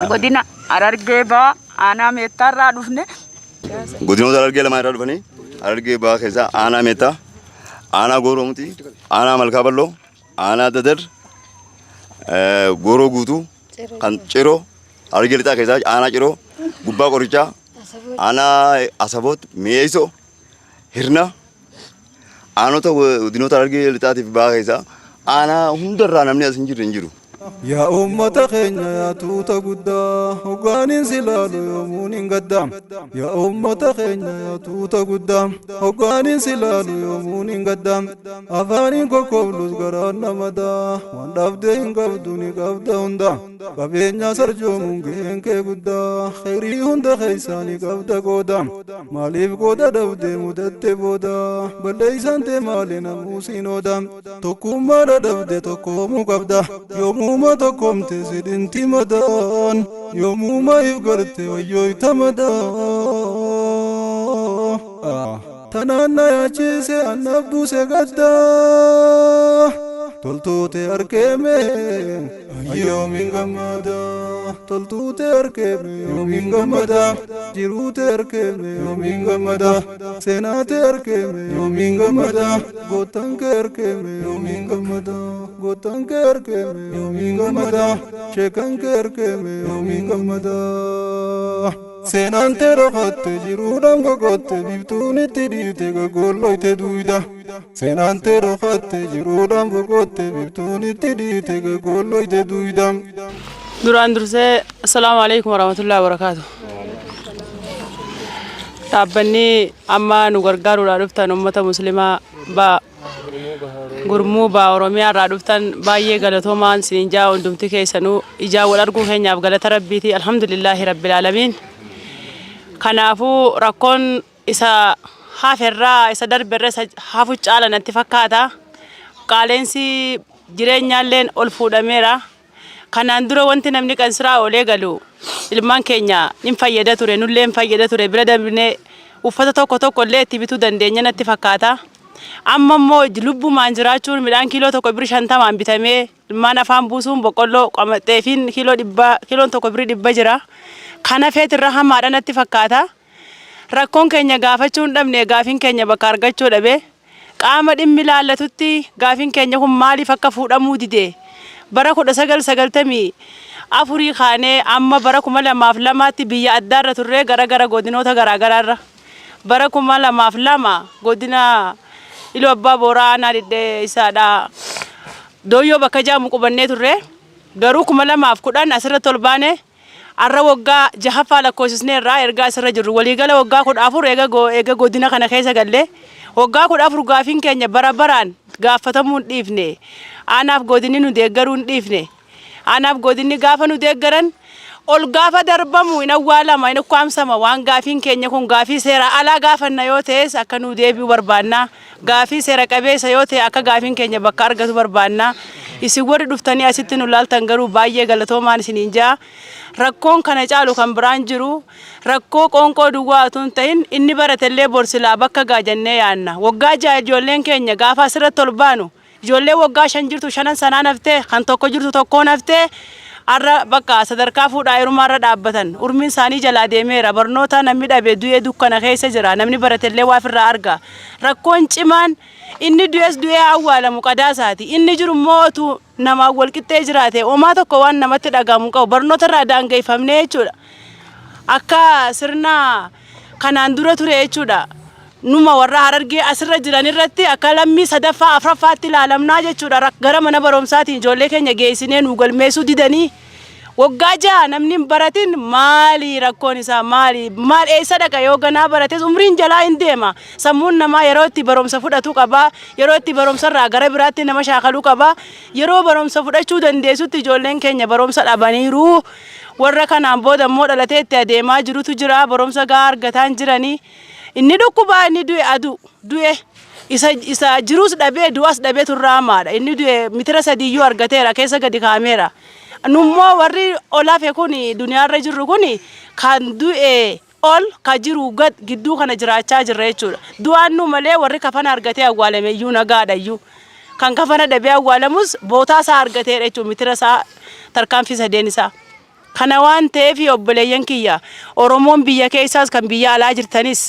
Godina Harargee Ba'aa aanaa meettaa irraa dhufne. Godinoota Harargee lama irraa dhufanii Harargee Ba'aa keessaa aanaa meettaa, aanaa Gooroomuti, aanaa Malkaa Balloo, aanaa Dadar, Gooroo Guutuu, kan Ciroo, Harargee Lixaa keessaa aanaa Ciroo, Gubbaa Qorichaa, aanaa Asaboot, Mi'eessoo, Hirna, aanota godinoota Harargee Lixaatiif Ba'aa keessaa aanaa hundarraa namni as hin jiru. يا أمة خينا يا توتا قدا هقانين سلالو يومون قدام يا أمة خينا يا توتا قدام هقانين سلالو يومون قدام أفاني كوكولوس قرانا مدا واندافدين قبدوني قبدا هندا قبينيا سرجو مونكين كي قدا خيري هندا خيساني قبدا قدام ماليف قدا دفدي مدد بودا بليسان تي مالينا موسين ودام توكو مادا دفدي توكو مو قبدا يومو ما تقوم تزيد انتي مدان يومو ما يفقرتي ويوي تمدان تنانا يا جيسي النبو سيقدا تلتوتي أركيمي يومين غمدا تلتوتي أركيمي يومين غمدا جيروتي أركيمي يومين غمدا سيناتي أركيمي يومين غمدا غوتانك أركيمي يومين غمدا غوتانك أركيمي يومين غمدا شيكانك أركيمي يومين غمدا سينانتي رخطي جيرودام غوتي بيبتوني تديتي غولوي تدويدا سينانتي رخطي جيرودام غوتي بيبتوني تديتي غولوي تدويدا duraan dursee assalaamu alaykum warahmatullahi wabarakatuh. Dhaabbanni amma nu gargaaruudhaan dhuftan uummata musliimaa gurmuu ba'aa Oromiyaa irraa dhuftan baay'ee galatoomaan isiniin jaa hundumti keessanuu ijaa wal arguu keenyaaf galata rabbiiti alhamdulillahi rabbil aalamiin. Kanaafuu rakkoon isa haferraa isa darberra isa hafu caala natti fakkaata. Qaaleensi jireenyaalleen ol fuudhameera. Kanaan dura wanti namni qansiraa olee galu ilmaan keenya hin fayyada ture nullee hin fayyada ture bira darbinee uffata tokko illee itti bituu dandeenya natti fakkaata. Amma immoo lubbumaan jiraachuun midhaan kiiloo tokko biri 50 bitamee ilmaan afaan buusuun boqqolloo qamaxeefiin kiiloon tokko biri 100 jira. Kana feetirra hamaadha natti fakkaata. Rakkoon keenya gaafachuun dhabne gaafin keenya bakka argachuu dhabe. Qaama dhimmi laallatutti gaafin keenya kun maaliif akka fuudhamuu dide? Bara 1994 kaanee amma bara 2002tti biyya addaarra turre gara godinoota garaagaraarra. Bara 2002 godina Iluu Abbaa Booraanaa didde isaadha. Dooyyoo bakka jaamu qubannee turre. Garuu 2010 asirratti ol baane arra waggaa jahaffaa lakkoofsisnee irraa ergaa asirra jirru. Waliigala waggaa 14 eega godina kana keessa galle. Waggaa 14 gaafin keenya baraan gaafatamuu hin dhiifne. Anaaf godinni nu deeggaruu hin dhiifne. Anaaf godinni gaafa nu deeggaran ol gaafa darbamu hin awwaalama hin ukkaamsama waan gaafin keenya kun gaafii seera alaa gaafanna yoo ta'es akka nu deebi'u barbaanna. Gaafii seera qabeessa yoo ta'e akka gaafin keenya bakka argatu barbaanna. Isin warri dhuftanii asitti nu laaltan garuu baay'ee galatoomaan isiniin jaa. Rakkoon kana caalu kan biraan jiru rakkoo qoonqoo duwwaa utuu hin ta'in inni baratellee borsilaa bakka gaajannee yaanna. Waggaa ja'a ijoolleen keenya gaafa asirratti ol baanu ijoollee waggaa 5 jirtu 5 sanaan haftee kan tokko jirtu tokkoon haftee arra bakka sadarkaa fuudhaa heerumaarra dhaabbatan urmiin isaanii jalaa deemeera barnoota namni dhabe du'ee dukkana keessa jira namni baratellee waa ofirraa arga. Rakkoon cimaan inni du'ee awwaalamu qadaasaati inni jiru mootu nama wal qixxee jiraate homaa tokko waan namatti dhagahamu qabu barnoota irraa daangeffamnee jechuudha. Akka sirna kanaan dura ture jechuudha. Numa warra Harargee asirra jiran irratti akka lammii sadaffaa afraffaatti ilaalamnaa jechuudha. Gara mana barumsaatiin ijoollee keenya geessinee nu galmeessuu didanii waggaa ja'a namni hin baratin maali rakkoon isaa maal eessa dhaqa yoo ganaa barates umriin jalaa hin deema. Sammuun namaa yeroo itti barumsa fudhatu qaba. Yeroo itti barumsa irraa gara biraatti nama shaakaluu qaba. Yeroo barumsa fudhachuu dandeessutti ijoolleen keenya barumsa dhabaniiru. Warra kanaan booda immoo dhalatee itti adeemaa jirutu jira. Barumsa gahaa argataan jiranii. Inni dhukkubaa inni du'e isa jiruus dhabee du'as dhabee turraa hamaadha. Inni du'e mitira 3 argateera keessa gadi kaameera. Nummoo warri olaafe kun duniyaarra jirru kun kan du'e ol ka jiru gidduu kana jiraachaa jirra jechuudha. Du'aan nu malee warri kafana argatee awwaalame iyyuu nagaadha iyyuu. Kan kafana dhabee awwaalamus bootaa isaa argateera jechuudha mitira isaa tarkaanfii 3 isaa. kana waan ta'eef obboleeyyan kiyya Oromoon biyya keessaas kan biyya alaa jirtanis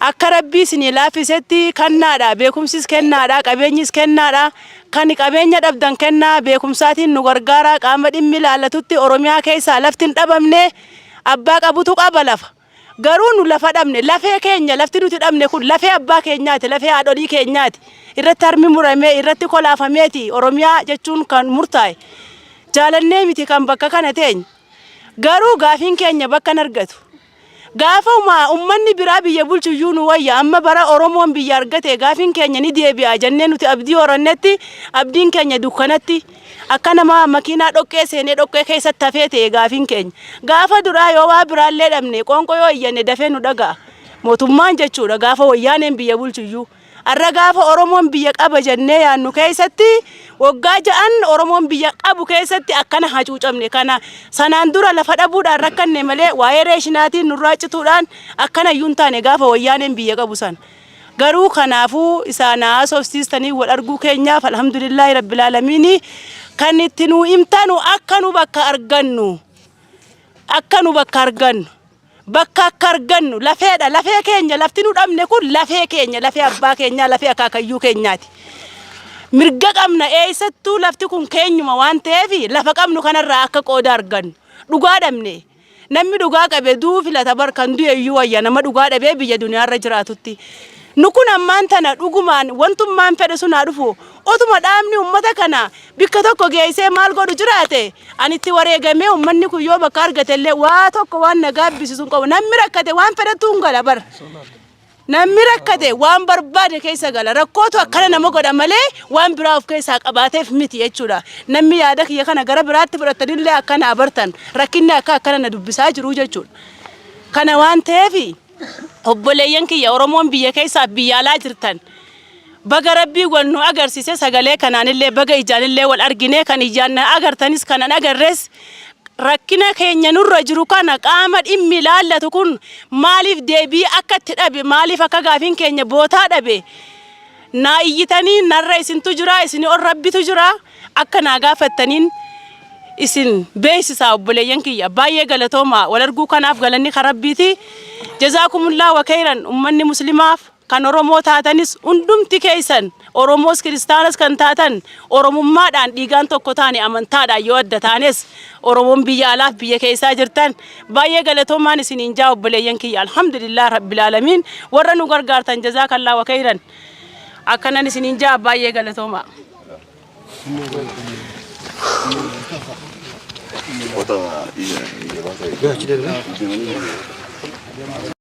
akka rabbii isin laafisetti kannaadha beekumsis kennaadha qabeenyis kennaadha kan qabeenya dhabdan kennaa beekumsaatiin nu gargaara qaama dhimmi ilaallatutti Oromiyaa keessaa laftiin dhabamne abbaa qabutu qaba lafa garuu nu lafa dhabne lafee keenya lafti nuti dhabne kun lafee abbaa keenyaati lafee haadholii keenyaati irratti harmi muramee irratti kolaafameeti Oromiyaa jechuun kan murtaa'e jaalannee miti kan bakka kana teenya garuu gaafiin keenya bakka argatu gaafa ummanni biraa biyya bulchuyyuu nu wayya amma bara Oromoon biyya argate gaafiin keenya ni deebi'a jennee nuti abdii horannetti abdiin keenya dukkanatti akka nama makiinaa dhoqqee seenee dhoqqee keessatti hafee ta'e gaafiin keenya gaafa duraa yoo waa biraallee dhabne qoonqoo yoo iyyanne dafee nu dhaga'a mootummaan jechuudha gaafa wayyaaneen biyya bulchuyyuu arra gaafa Oromoon biyya qaba jennee yaannu keessatti waggaa ja'an Oromoon biyya qabu keessatti akkana hacuucamne kana sanaan dura lafa dhabuudhaan rakkanne malee waa'ee reeshinaatiin nurraa cituudhaan akkana iyyuu hin taane gaafa wayyaaneen biyya qabu san garuu kanaafuu isaan haasofsiistanii wal arguu keenyaaf alhamdulillaahi rabbil aalamiin kan itti nu himtanu akka nu bakka argannu bakka akka argannu lafeedha lafee keenya lafti nu dhabne kun lafee keenya lafee abbaa keenyaa lafee akaakayyuu keenyaati mirga qabna eessattuu lafti kun keenyuma waan ta'eef lafa qabnu kanarraa akka qooda argannu dhugaa dhabne namni dhugaa qabe duu filata barkan du'eeyyuu wayya nama dhugaa dhabee biyya duniyaarra jiraatutti nu kun ammaan tana dhugumaan wantummaan fedhe sun haa dhufu otuma dhaabni ummata kana bikka tokko geessee maal godhu jiraate anitti wareegamee ummanni kun yoo bakka argatellee waa tokko waan nagaa bisisun qabu namni rakkate waan fedhetu hin gala bara namni rakkate waan barbaade keessa gala rakkootu akkana nama godha malee waan biraa of keessaa qabaateef miti jechuudha namni yaada kiyya kana gara biraatti fudhatanillee akkana abartan rakkinni akkana na dubbisaa jiru jechuudha kana waan ta'eef obboleeyyan kiyya Oromoon biyya keessaa biyya alaa jirtan baga rabbii wannu agarsiise sagalee kanaanillee baga ijaanillee wal argine kan ijaan agartanis kanan agarres rakkina keenya nurra jiru kana qaama dhimmi ilaallatu kun maaliif deebii akka itti dhabe maaliif akka gaafiin keenya bootaa dhabe naa iyyitanii narra isintu jira isin ol rabbitu jira akka naa gaafattaniin isin beeksisaa obboleeyyan kiyya baay'ee galatooma wal arguu kanaaf galanni karabbiiti jazaakumullahu wa khairan ummanni muslimaaf kan Oromoo taatanis hundumti keessan Oromoos kiristaanas kan taatan Oromummaadhaan dhiigaan tokko taane amantaadhaan yoo adda taanes Oromoon biyya alaaf biyya keessaa jirtan baay'ee galatoomaan isiniin jaa obboleeyyan kiyya alhamdulillah rabbil aalamiin warra nu gargaartan jazaakallahu wa khairan akkanan isiniin jaa baay'ee galatooma